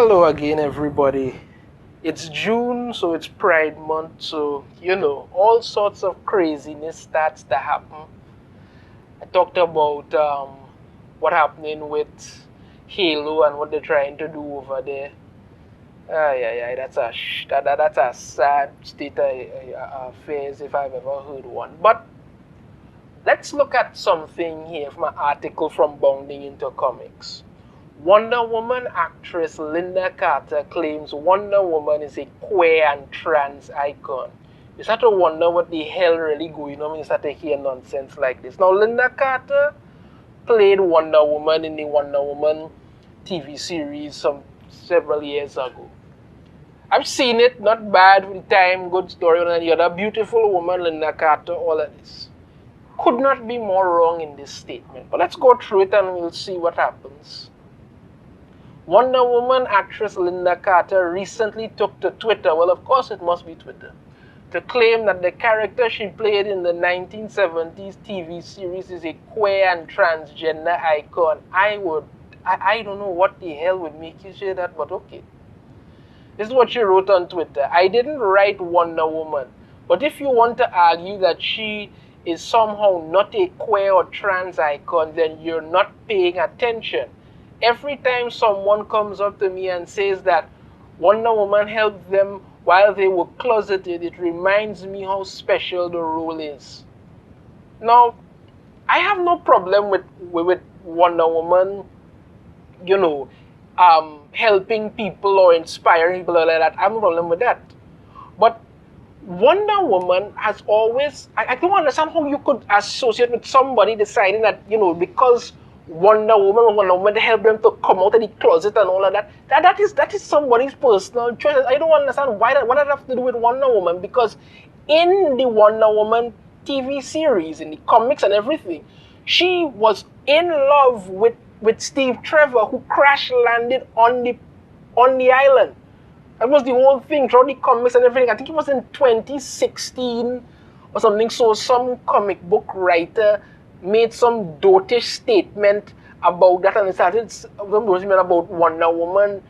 Hello again, everybody. It's June, so it's Pride Month, so all sorts of craziness starts to happen. I talked about what happening with Halo and what they're trying to do over there. Yeah, that's a sad state of affairs if I've ever heard one. But let's look at something here from an article from Bounding into Comics. Wonder Woman actress Lynda Carter claims Wonder Woman is a queer and trans icon. You start to wonder what the hell really going on when you start to hear nonsense like this. Now, Lynda Carter played Wonder Woman in the Wonder Woman TV series several years ago. I've seen it, not bad with the time, good story, and the other beautiful woman, Lynda Carter, all of this. Could not be more wrong in this statement. But let's go through it and we'll see what happens. Wonder Woman actress Lynda Carter recently took to Twitter, well, of course it must be Twitter, to claim that the character she played in the 1970s TV series is a queer and transgender icon. I don't know what the hell would make you say that, but okay. This is what she wrote on Twitter. I didn't write Wonder Woman, but if you want to argue that she is somehow not a queer or trans icon, then you're not paying attention. Every time someone comes up to me and says that Wonder Woman helped them while they were closeted, it reminds me how special the role is. Now, I have no problem with Wonder Woman, helping people or inspiring people like that. I have no problem with that. But Wonder Woman has always, I don't understand how you could associate with somebody deciding that, because Wonder Woman help them to come out of the closet and all of that. That is somebody's personal choice. I don't understand what that have to do with Wonder Woman, because in the Wonder Woman TV series, in the comics and everything, she was in love with Steve Trevor, who crash landed on the island. That was the whole thing throughout the comics and everything. I think it was in 2016 or something. So some comic book writer made some dotish statement about that, and it started some statement about Wonder Woman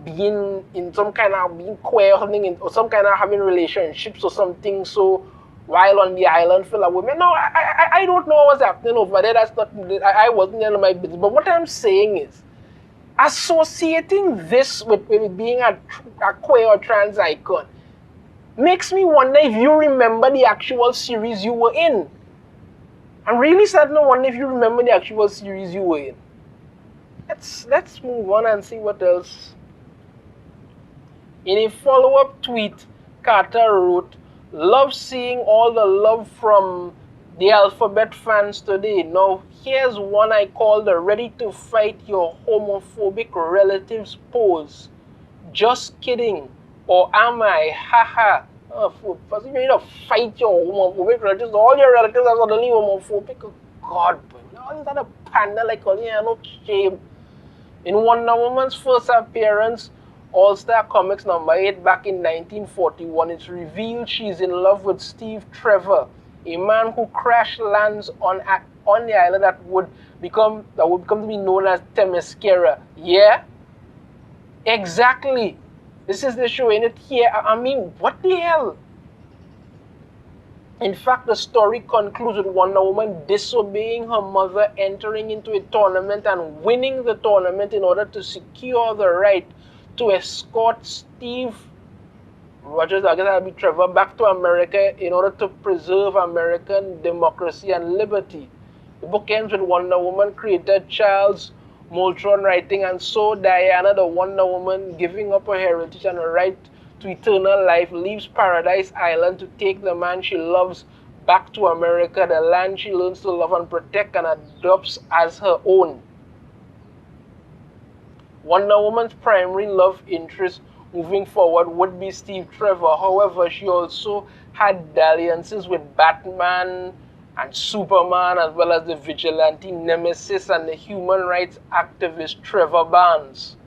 being in some kind of being queer or something, or some kind of having relationships or something. So while on the island full of women, no, I don't know what's happening over there. That's not. I wasn't in my business. But what I'm saying is, associating this with being a queer or trans icon makes me wonder if you remember the actual series you were in. I'm really starting to wonder if you remember the actual series you were in. Let's move on and see what else. In a follow-up tweet, Carter wrote, "Love seeing all the love from the Alphabet fans today. Now here's one I call the ready to fight your homophobic relatives pose. Just kidding. Or am I? Haha. First, you need to fight your homophobic relatives. All your relatives are suddenly homophobic. Oh, God, all these other panda like no shame." In Wonder Woman's first appearance, All-Star Comics number 8 back in 1941, it's revealed she's in love with Steve Trevor, a man who crash lands on the island that would become to be known as Themyscira. Yeah, exactly. This is the showing it here. I mean, what the hell? In fact, the story concludes with Wonder Woman disobeying her mother, entering into a tournament and winning the tournament in order to secure the right to escort Steve Rogers, I guess that'll be Trevor, back to America in order to preserve American democracy and liberty. The book ends with Wonder Woman creator Charles Moultron writing, "And so Diana, the Wonder Woman, giving up her heritage and her right to eternal life, leaves Paradise Island to take the man she loves back to America, the land she learns to love and protect and adopts as her own." Wonder Woman's primary love interest moving forward would be Steve Trevor. However, she also had dalliances with Batman and Superman, as well as the vigilante nemesis and the human rights activist Trevor Barnes.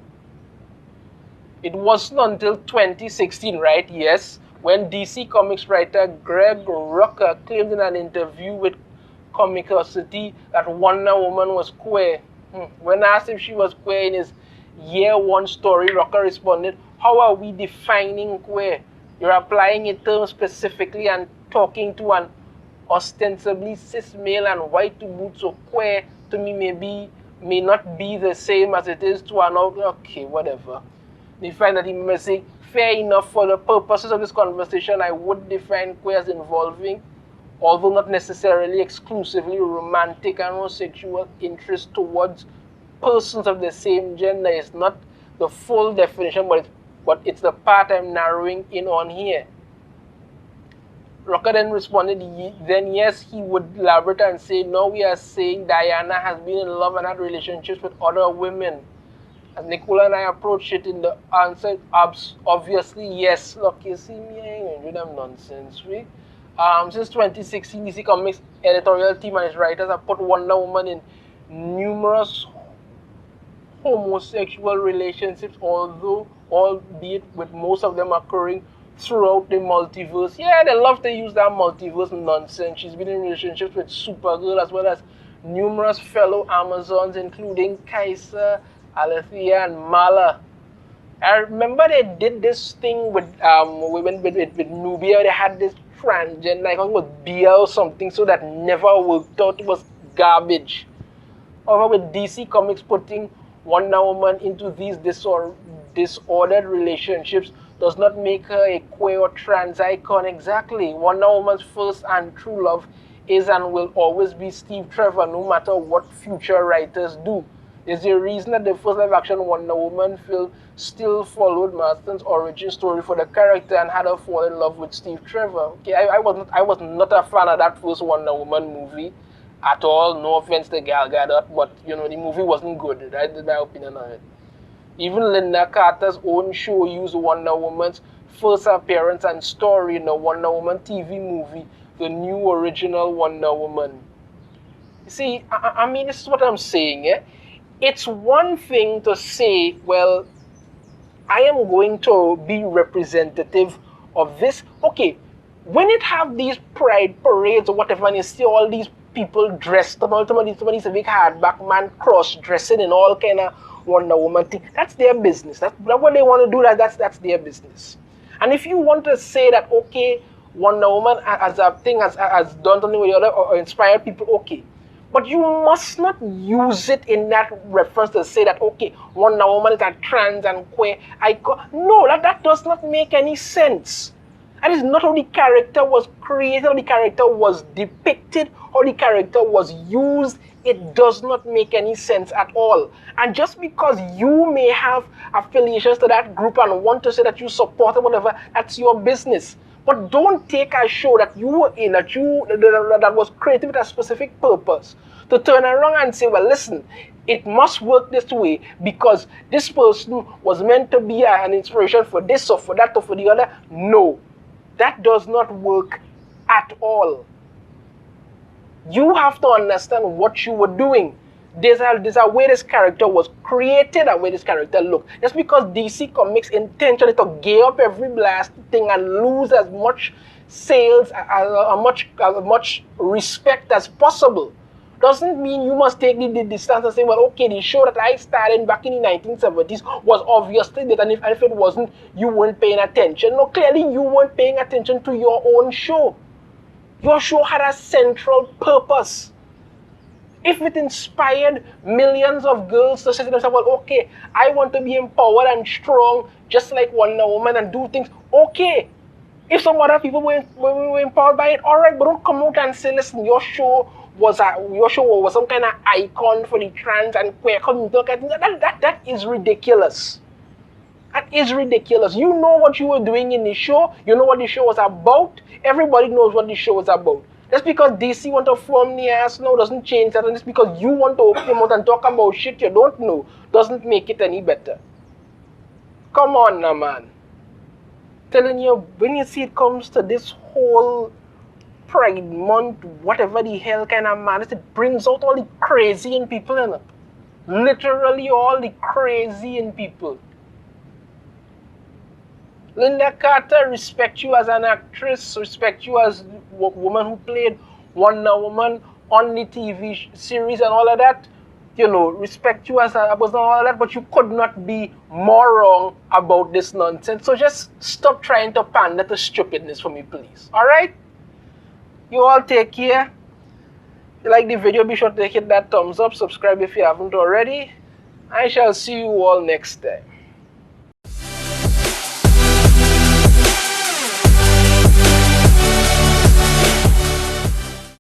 It wasn't until 2016, right? Yes, when DC Comics writer Greg Rucka claimed in an interview with Comicity that Wonder Woman was queer. When asked if she was queer in his year one story, Rocker responded, how are we defining queer? You're applying a term specifically and talking to an ostensibly cis male and white to boot, so queer to me may not be the same as it is to another. Okay, whatever. They find that he may say, fair enough, for the purposes of this conversation, I would define queer as involving, although not necessarily exclusively, romantic and or sexual interest towards persons of the same gender. It's not the full definition, but it's the part I'm narrowing in on here. Rocker then responded, then yes, he would elaborate and say, no, we are saying Diana has been in love and had relationships with other women. As Nicola and I approached it in the answer, obviously, yes. Look, you see me, I ain't with them nonsense, we. Since 2016, DC Comics editorial team and its writers have put Wonder Woman in numerous homosexual relationships, albeit with most of them occurring throughout the multiverse. Yeah, they love to use that multiverse nonsense. She's been in relationships with Supergirl as well as numerous fellow Amazons, including Kaiser, Alethea, and Mala. I remember they did this thing with Nubia. They had this transgender, I think it was Bia or something, so that never worked out. It was garbage. However, with DC Comics putting Wonder Woman into these disordered relationships does not make her a queer or trans icon. Exactly. Wonder Woman's first and true love is and will always be Steve Trevor, no matter what future writers do. There's a reason that the first live-action Wonder Woman film still followed Marston's origin story for the character and had her fall in love with Steve Trevor. Okay, I was not a fan of that first Wonder Woman movie at all. No offense to Gal Gadot, but you know the movie wasn't good. That's my opinion on it. Even Lynda Carter's own show used Wonder Woman's first appearance and story in the Wonder Woman TV movie, the new original Wonder Woman. You see, I mean, this is what I'm saying, eh? It's one thing to say, well, I am going to be representative of this. Okay, when it have these pride parades or whatever, and you see all these people dressed up, ultimately somebody's a big hardback man cross-dressing and all kind of Wonder Woman thing, that's their business. That's what they want to do, that's their business. And if you want to say that, okay, Wonder Woman as a thing has done something with the other or inspired people, okay. But you must not use it in that reference to say that, okay, Wonder Woman is a trans and queer icon. No, that does not make any sense. That is not how the character was created, how the character was depicted, how the character was used. It does not make any sense at all. And just because you may have affiliations to that group and want to say that you support or whatever, that's your business. But don't take a show that you were in, that was created with a specific purpose, to turn around and say, well, listen, it must work this way because this person was meant to be an inspiration for this or for that or for the other. No, that does not work at all. You have to understand what you were doing. There's a way this character was created, a way this character looked. Just because DC Comics intentionally to gear up every blast thing and lose as much sales, as much respect as possible, doesn't mean you must take the distance and say, well, okay, the show that I started back in the 1970s was obviously that, and if it wasn't, you weren't paying attention. No, clearly you weren't paying attention to your own show. Your show had a central purpose. If it inspired millions of girls to say to themselves, well, okay, I want to be empowered and strong, just like Wonder Woman, and do things, okay. If some other people were empowered by it, all right, but don't come out and say, listen, your show was some kind of icon for the trans and queer community. That is ridiculous. That is ridiculous. You know what you were doing in the show. You know what the show was about. Everybody knows what the show was about. Just because DC want to form the ass now doesn't change that. And just because you want to open your mouth and talk about shit you don't know doesn't make it any better. Come on now, man. Telling you, when you see it comes to this whole Pride Month, whatever the hell kind of madness, it brings out all the crazy in people, you know? Literally all the crazy in people. Lynda Carter, respect you as an actress, respect you as a woman who played Wonder Woman on the TV series and all of that. respect you as a person and all that, but you could not be more wrong about this nonsense. So just stop trying to pander to stupidness for me, please. All right? You all take care. If you like the video, be sure to hit that thumbs up. Subscribe if you haven't already. I shall see you all next time.